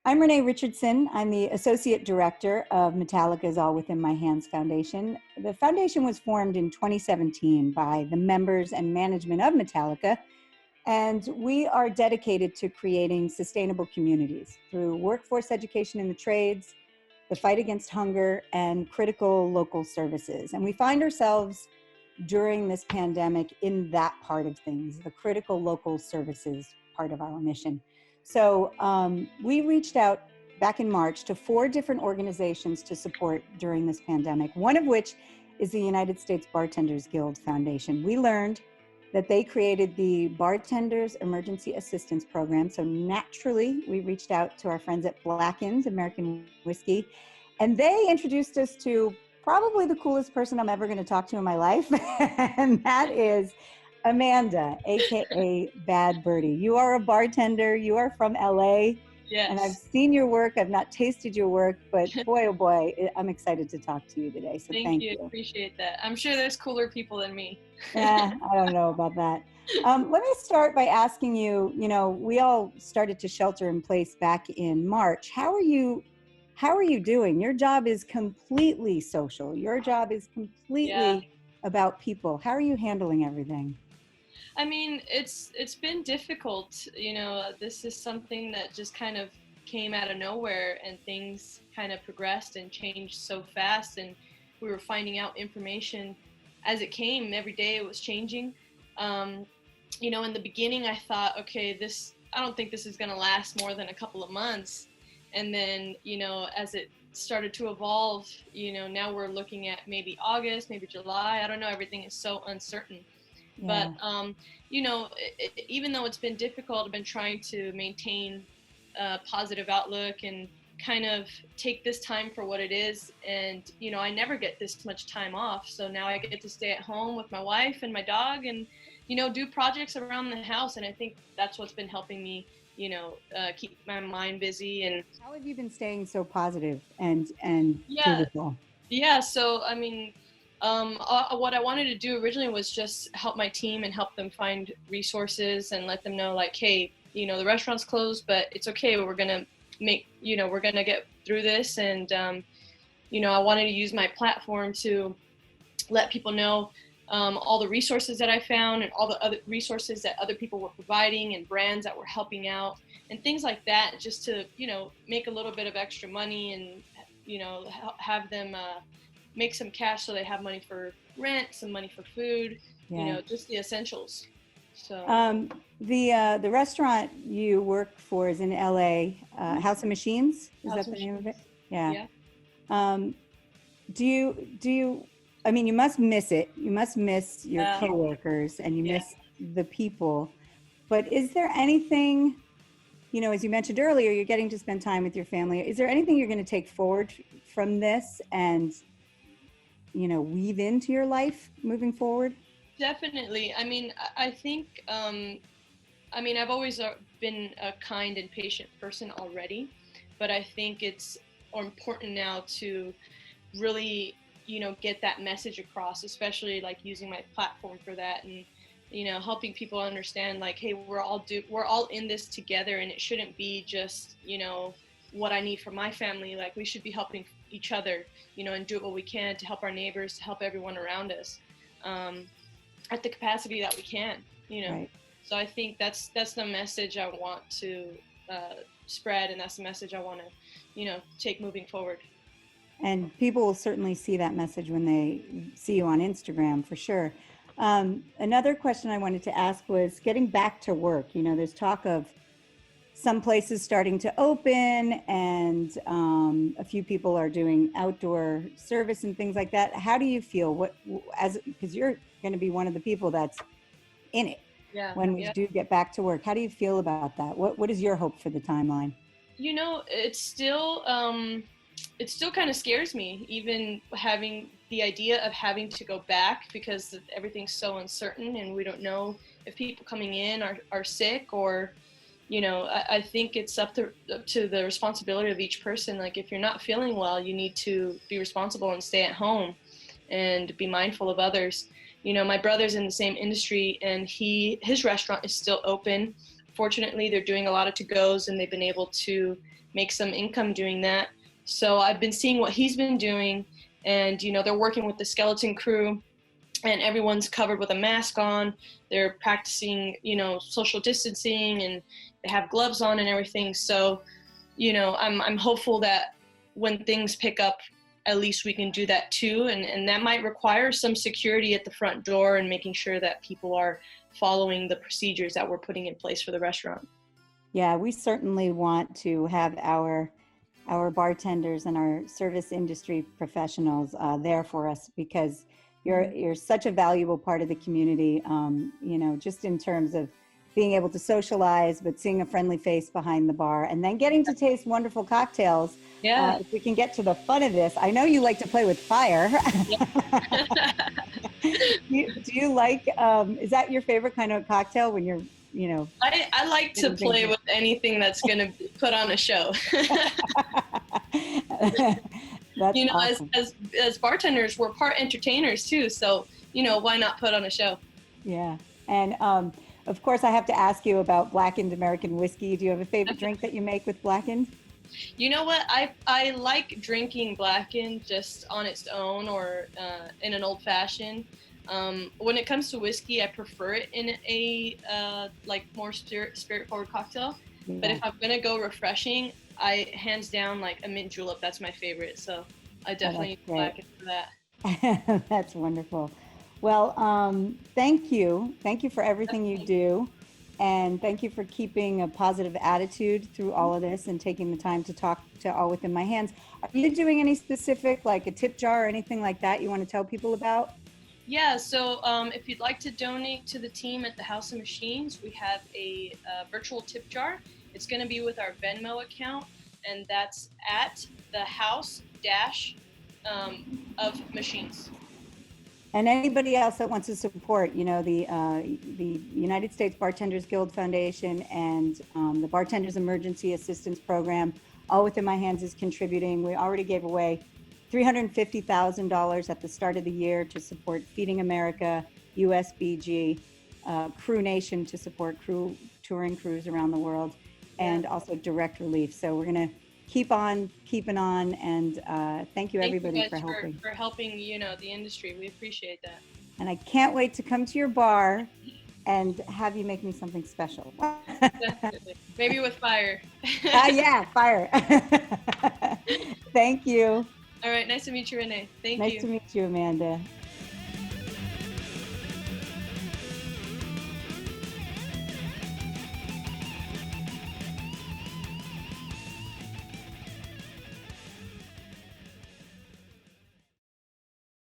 I'm Renée Richardson. I'm the Associate Director of Metallica's All Within My Hands Foundation. The foundation was formed in 2017 by the members and management of Metallica, and we are dedicated to creating sustainable communities through workforce education in the trades, the fight against hunger, and critical local services. And we find ourselves during this pandemic in that part of things, the critical local services part of our mission. So we reached out back in March to 4 different organizations to support during this pandemic, one of which is the United States Bartenders Guild Foundation. We learned that they created the Bartenders Emergency Assistance Program. So naturally, we reached out to our friends at Blackened American Whiskey, and they introduced us to probably the coolest person I'm ever going to talk to in my life, and that is Amanda, aka Bad Birdy. You are a bartender. You are from LA. Yes. And I've seen your work. I've not tasted your work, but boy, oh boy, I'm excited to talk to you today. So thank you. Appreciate that. I'm sure there's cooler people than me. I don't know about that. Let me start by asking you, we all started to shelter in place back in March. How are you doing? Your job is completely social. Your job is completely about people. How are you handling everything? I mean, it's been difficult. This is something that just kind of came out of nowhere, and things kind of progressed and changed so fast, and we were finding out information as it came. Every day it was changing. In the beginning I thought, okay, I don't think this is going to last more than a couple of months. And then, as it started to evolve, now we're looking at maybe August, maybe July. I don't know. Everything is so uncertain. Yeah. But, even though it's been difficult, I've been trying to maintain a positive outlook and kind of take this time for what it is. And, I never get this much time off. So now I get to stay at home with my wife and my dog and, do projects around the house. And I think that's what's been helping me, keep my mind busy. And how have you been staying so positive and beautiful? Yeah. So, I mean, what I wanted to do originally was just help my team and help them find resources and let them know, like, hey, the restaurant's closed, but it's okay. We're going to get through this. And, I wanted to use my platform to let people know all the resources that I found and all the other resources that other people were providing and brands that were helping out and things like that, just to, make a little bit of extra money and, have them make some cash so they have money for rent, some money for food, just the essentials. So the restaurant you work for is in LA, House of Machines. Is that the name of it? Yeah. Do you, I mean, you must miss it. You must miss your coworkers and you miss the people. But is there anything, as you mentioned earlier, you're getting to spend time with your family. Is there anything you're going to take forward from this and, weave into your life moving forward? Definitely. I mean, I think, I've always been a kind and patient person already, but I think it's important now to really, get that message across, especially like using my platform for that and, helping people understand, like, hey, we're all in this together, and it shouldn't be just, what I need for my family. Like, we should be helping each other, and do what we can to help our neighbors, to help everyone around us, at the capacity that we can, Right. So I think that's the message I want to spread, and that's the message I want to, take moving forward. And people will certainly see that message when they see you on Instagram, for sure. Another question I wanted to ask was getting back to work. There's talk of some places starting to open, and a few people are doing outdoor service and things like that. How do you feel? Because you're going to be one of the people that's in it when we do get back to work. How do you feel about that? What is your hope for the timeline? It still kind of scares me, even having the idea of having to go back, because everything's so uncertain and we don't know if people coming in are sick or, I think it's up to the responsibility of each person. Like, if you're not feeling well, you need to be responsible and stay at home and be mindful of others. My brother's in the same industry, and his restaurant is still open. fortunately, they're doing a lot of to-goes, and they've been able to make some income doing that. So I've been seeing what he's been doing, and they're working with the skeleton crew, and everyone's covered with a mask on. They're practicing, social distancing, and they have gloves on and everything. So, I'm hopeful that when things pick up, at least we can do that too. And that might require some security at the front door and making sure that people are following the procedures that we're putting in place for the restaurant. Yeah, we certainly want to have our bartenders and our service industry professionals there for us, because you're such a valuable part of the community, just in terms of being able to socialize, but seeing a friendly face behind the bar, and then getting to taste wonderful cocktails. Yeah. If we can get to the fun of this, I know you like to play with fire. Do you like, is that your favorite kind of cocktail when you're, I like to play with anything that's going to put on a show. That's awesome. as bartenders, we're part entertainers too. So, why not put on a show? Yeah. And of course, I have to ask you about Blackened American whiskey. Do you have a favorite drink that you make with Blackened? You know what? I like drinking Blackened just on its own, or in an old fashioned. When it comes to whiskey, I prefer it in a more spirit forward cocktail. Yeah. But if I'm gonna go refreshing, I hands down like a mint julep. That's my favorite. So I definitely use Blackened for that. That's wonderful. Well, thank you for everything you do, and thank you for keeping a positive attitude through all of this and taking the time to talk to All Within My Hands. Are you doing any specific, like a tip jar or anything like that you want to tell people about? Yeah, so if you'd like to donate to the team at the House of Machines, we have a virtual tip jar. It's going to be with our Venmo account, and that's at the House of Machines. And anybody else that wants to support, the United States Bartenders Guild Foundation and the Bartenders Emergency Assistance Program, All Within My Hands is contributing. We already gave away $350,000 at the start of the year to support Feeding America, USBG, Crew Nation to support touring crews around the world, and also Direct Relief. So we're going to keep on keeping on, and thank you everybody for helping. For helping, the industry. We appreciate that. And I can't wait to come to your bar and have you make me something special. Definitely. Maybe with fire. Yeah, fire. Thank you. All right, nice to meet you, Renee. Thank you. Nice to meet you, Amanda.